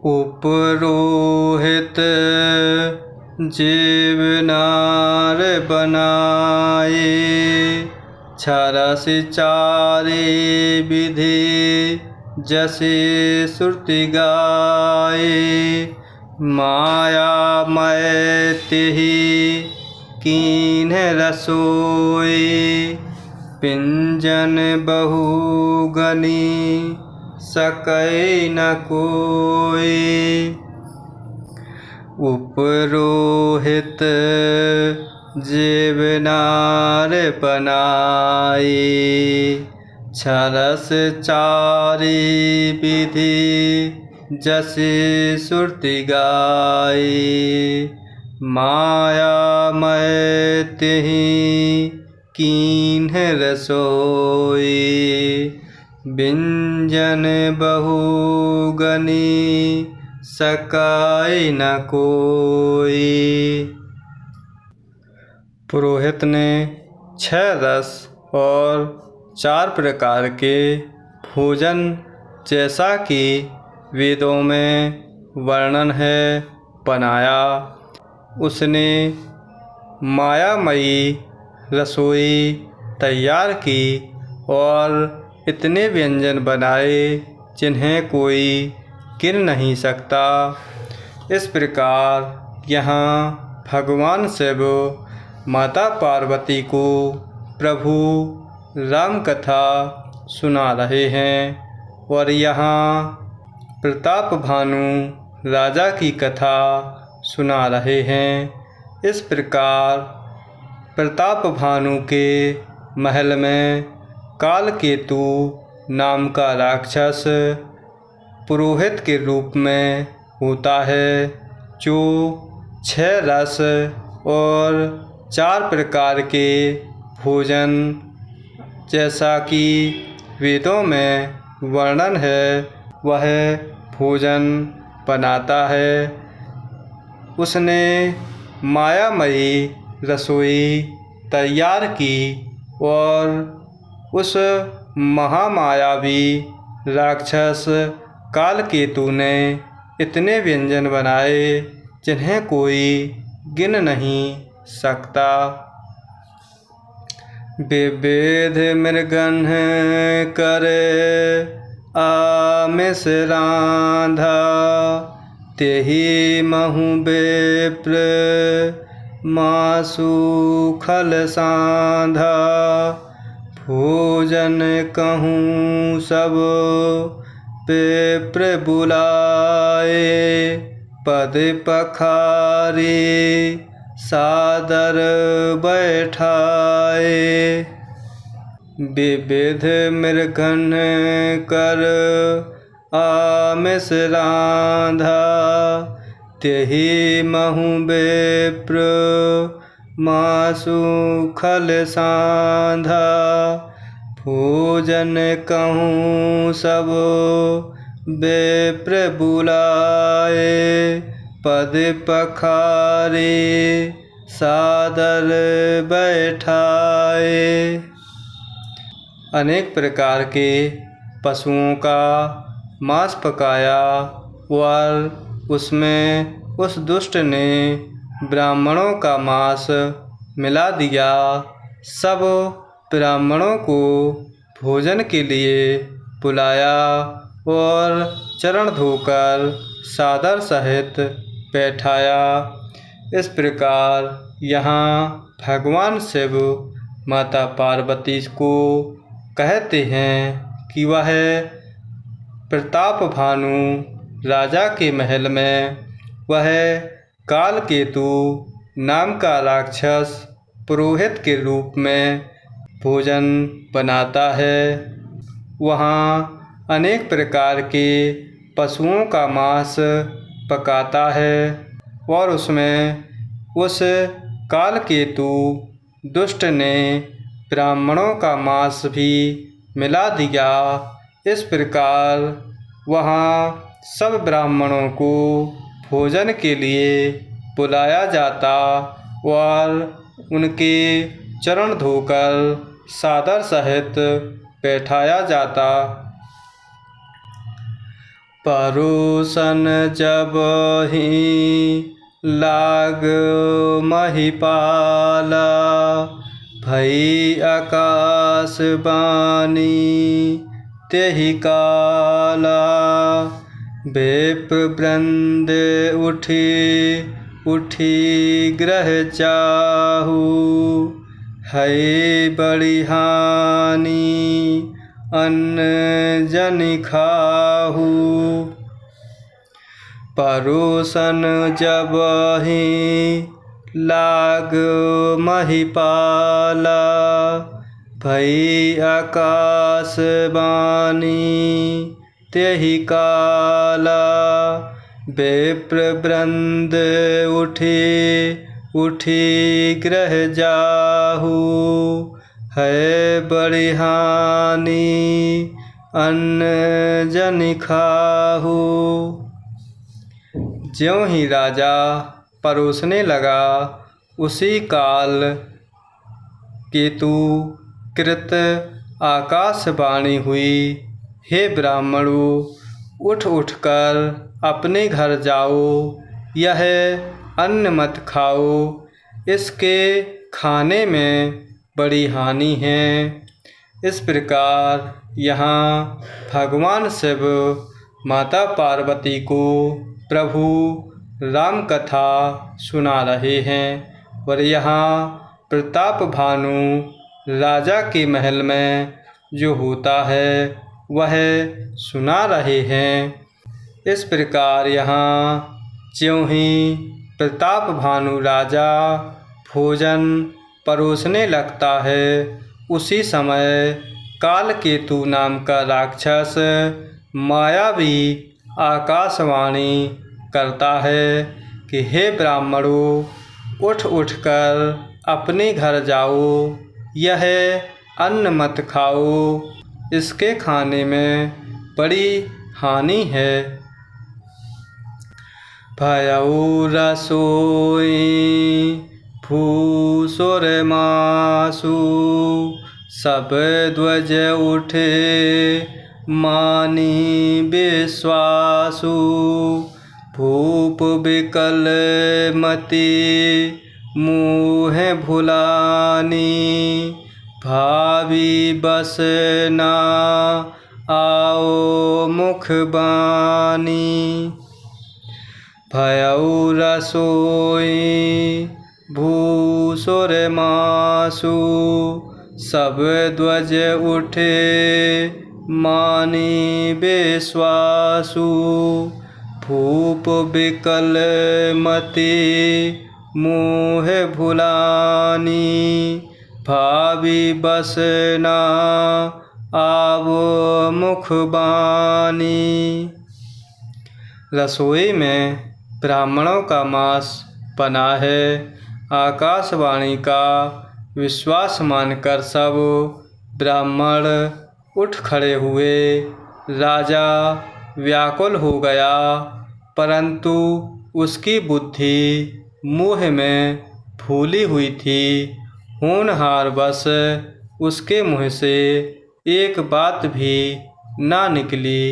उपरोहित जीवनार बनाए, छरस चारे विधि जसे श्रुति गाए। माया मय तिहि कीन्ह रसोई, पिंजन बहुगनी सकै न कोई। उपरोहित जीवनार बनाए, छरस चारि विधि जसे श्रुति गाए। माया मय तिहि कीन्ह रसोई, बिंजन बहुगनी सकै न कोई। पुरोहित ने 6 रस और 4 प्रकार के भोजन जैसा कि वेदों में वर्णन है बनाया। उसने मायामयी रसोई तैयार की और इतने व्यंजन बनाए जिन्हें कोई गिन नहीं सकता। इस प्रकार यहाँ भगवान शिव माता पार्वती को प्रभु राम कथा सुना रहे हैं और यहाँ प्रताप भानु राजा की कथा सुना रहे हैं। इस प्रकार प्रताप भानु के महल में कालकेतु नाम का राक्षस पुरोहित के रूप में होता है, जो 6 रस और 4 प्रकार के भोजन जैसा कि वेदों में वर्णन है वह भोजन बनाता है। उसने मायामयी रसोई तैयार की और उस महामायावी राक्षस कालकेतु ने इतने व्यंजन बनाए जिन्हें कोई गिन नहीं सकता। विविध मृगन करे आमिष रांधा, तेहि महु विप्र मासु खल साँधा। भोजन कहूँ सब विप्र बुलाए, पद पखारे सादर बैठाए। विविध मृगन कर आमिष रांधा, तेहि महु विप्र मासु खल साँधा। भोजन कहूँ सब विप्र बुलाए, पद पखारे सादर बैठाए। अनेक प्रकार के पशुओं का मांस पकाया और उसमें उस दुष्ट ने ब्राह्मणों का मांस मिला दिया। सब ब्राह्मणों को भोजन के लिए बुलाया और चरण धोकर सादर सहित बैठाया। इस प्रकार यहाँ भगवान शिव माता पार्वती को कहते हैं कि वह प्रताप भानु राजा के महल में वह कालकेतु नाम का राक्षस पुरोहित के रूप में भोजन बनाता है। वहाँ अनेक प्रकार के पशुओं का मांस पकाता है और उसमें उस कालकेतु दुष्ट ने ब्राह्मणों का मांस भी मिला दिया। इस प्रकार वहाँ सब ब्राह्मणों को भोजन के लिए बुलाया जाता और उनके चरण धोकर सादर सहित बैठाया जाता। परोसन जब ही लाग महिपाला, भई आकाश बानी तेहि काला। विप्र वृंद उठी उठी ग्रह चाहू, है बड़ी हानि अन्न जन खाहू। परोसन जब ही लाग महिपाला, भई आकाश बानी तेहि काला। विप्र वृंद उठी उठी ग्रह जाहू, है बड़ी हानि अन्न जन खाहू। ज्यों ही राजा परोसने लगा, उसी काल केतु कृत आकाशवाणी हुई, हे ब्राह्मणों, उठ उठकर अपने घर जाओ, यह अन्न मत खाओ, इसके खाने में बड़ी हानि है। इस प्रकार यहाँ भगवान शिव माता पार्वती को प्रभु राम कथा सुना रहे हैं और यहाँ प्रताप भानु राजा के महल में जो होता है वह सुना रहे हैं। इस प्रकार यहाँ ज्यों ही प्रताप भानु राजा भोजन परोसने लगता है, उसी समय कालकेतु नाम का राक्षस मायावी आकाशवाणी करता है कि हे ब्राह्मणों, उठ उठकर अपने घर जाओ, यह अन्न मत खाओ, इसके खाने में बड़ी हानि है। भयउ रसोई भूसुर मासु, सब ध्वज उठे मानी विश्वासु। भूप विकल मति मुँह भुलानी, भावी बस ना आओ मुख बानी। भयउ रसोई भूसुर मासु, सब ध्वज उठे मानी विश्वासु। भूप विकल मति मुँह भुलानी, भावी बस ना आवो मुख बानी। रसोई में ब्राह्मणों का मांस बना है। आकाशवाणी का विश्वास मानकर सब ब्राह्मण उठ खड़े हुए। राजा व्याकुल हो गया, परंतु उसकी बुद्धि मोह में फूली हुई थी। होनहार बस उसके मुँह से एक बात भी ना निकली।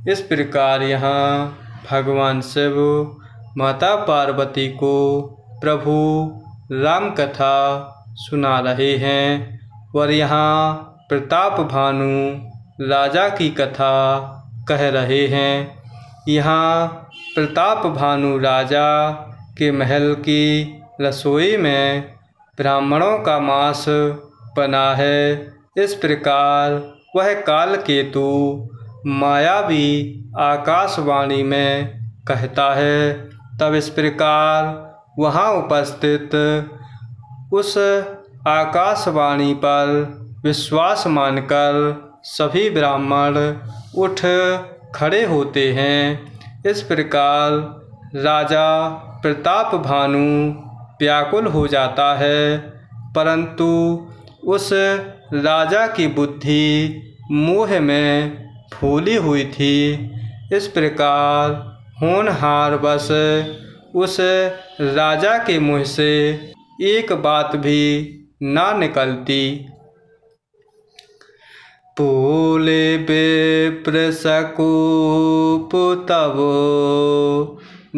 इस प्रकार यहाँ भगवान शिव माता पार्वती को प्रभु राम कथा सुना रहे हैं और यहाँ प्रताप भानु राजा की कथा कह रहे हैं। यहाँ प्रताप भानु राजा के महल की रसोई में ब्राह्मणों का मांस बना है। इस प्रकार वह कालकेतु मायावी आकाशवाणी में कहता है। तब इस प्रकार वहाँ उपस्थित उस आकाशवाणी पर विश्वास मानकर सभी ब्राह्मण उठ खड़े होते हैं। इस प्रकार राजा प्रताप भानु व्याकुल हो जाता है, परंतु उस राजा की बुद्धि मोह में फूली हुई थी। इस प्रकार होनहार बस उस राजा के मुँह से एक बात भी ना निकलती। बोले विप्र सकूप तब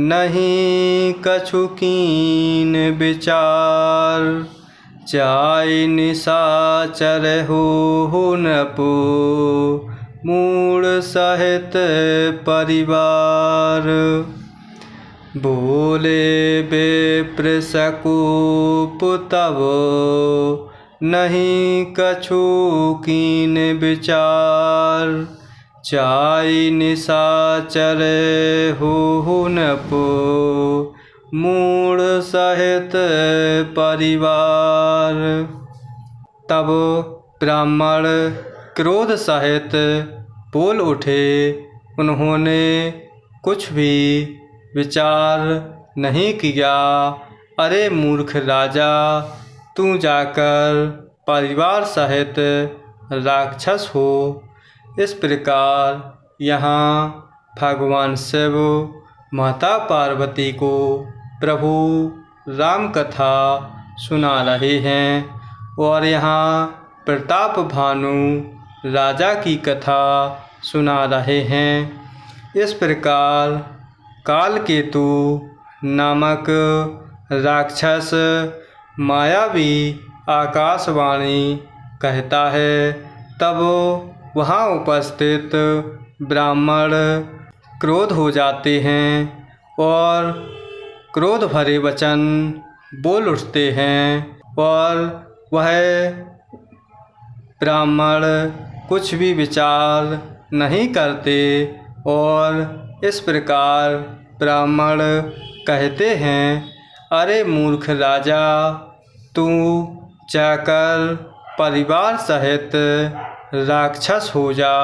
नहीं कछु कीन विचार। जाय निशाचर हो नृपु मूढ़ सहित परिवार। बोले विप्र सकूप तब नहीं कछु कीन विचार। जाय निशाचर हो नृपु मूढ़ सहित परिवार। तब ब्राह्मण क्रोध सहित बोल उठे। उन्होंने कुछ भी विचार नहीं किया। अरे मूर्ख राजा, तू जाकर परिवार सहित राक्षस हो। इस प्रकार यहाँ भगवान शिव माता पार्वती को प्रभु राम कथा सुना रहे हैं और यहाँ प्रताप भानु राजा की कथा सुना रहे हैं। इस प्रकार कालकेतु नामक राक्षस मायावी आकाशवाणी कहता है। तब वहाँ उपस्थित ब्राह्मण क्रोध हो जाते हैं और क्रोध भरे वचन बोल उठते हैं और वह ब्राह्मण कुछ भी विचार नहीं करते और इस प्रकार ब्राह्मण कहते हैं, अरे मूर्ख राजा, तू जाकर परिवार सहित राक्षस हो जा।